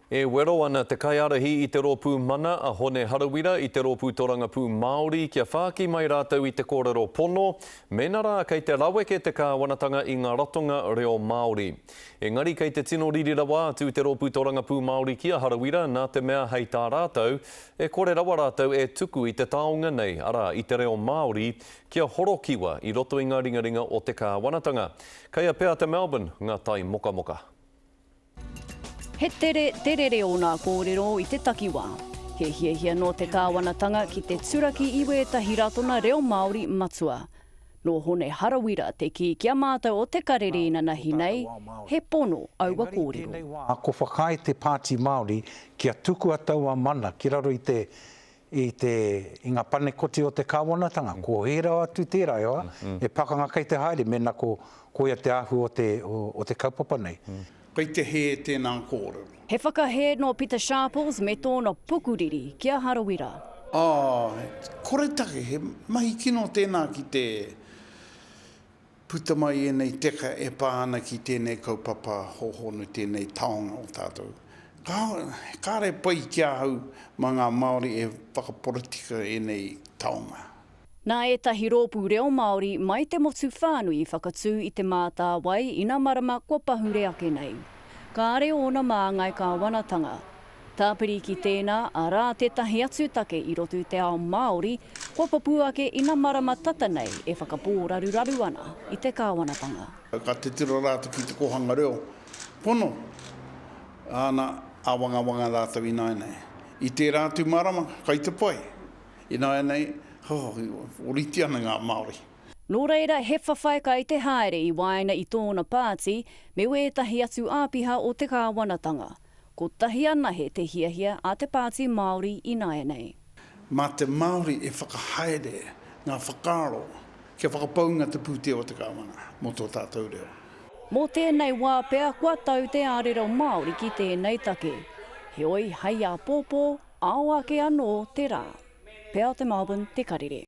E wero ana te kaiarahi I te rōpū mana a Hone Harawira I te rōpū Torangapū Māori kia whāki mai rātou I te kōrero pono, mēnā rā kei te raweke te kāwanatanga I ngā ratonga reo Māori. Engari kei te tino riri rawa atu te rōpū Torangapū Māori kia Harawira nā te mea hei tā rātou, e kore rawa rātou e tuku I te taonga nei, ara I te reo Māori kia horokiwa I roto I ngā ringaringa o te kāwanatanga. Kei a pēa te Melbourne, ngā tai moka moka. He terere o ngā kōrero I te takiwā. He hiahia no te kāwanatanga ki te turaki iwe tahi ratona reo Māori matua. No Hone Harawira te ki kia mātou o te karere ina nahi nei, he pono aua kōrero. Ko whakai te Pāti Māori kia tuku ataua mana ki raro I ngā pane koti o te kāwanatanga. Ko hera atu tērā oa, e pakanga kei te haere mena ko ia te ahu o te kaupapa nei. Kei te he tēnā kōrero. He whakahe no Peter Sharples me tōna pukuriri kia Harawira. Koretake, he mahi kino tēnā ki te puta mai nei teka e pāna ki tēnei kaupapa hohonu tēnei taonga o tātou. Kāre pai kia hau ma ngā Māori e whakapolitika nei taonga. Nā etahi rōpū reo Māori mai te motu whānui whakatū I te mātā wai ina marama kua pahure ake nei. Kāre ona mā ngai kāwanatanga. Tāpiri ki tēnā a rā tētahi atu take I roto te ao Māori kua papu ake ina marama tata nei e whakapō raru ana I te kāwanatanga. Ka te tiro rātu ki te kohanga reo. Pono, ana awanga rātu I nai nei. I te rātu marama, kai te pai. I nai nei, oriti ana ngā Māori. Nō reira, he whawhaika I te haere I waina I tōna pāti, me wētahi atu āpiha o te kāwanatanga. Ko tahi ana he te hiahia a te Pāti Māori I nai nei. Mā te Māori e whakahaere ngā whakaro kia whakapaunga te pūtea o te kāwana mō tō tātou reo. Mō tēnei wā pēr kua tau te ārero Māori ki tēnei take. He oi hai a pōpō, ao ake anō te rā. Pēr te Melbourne, te karere.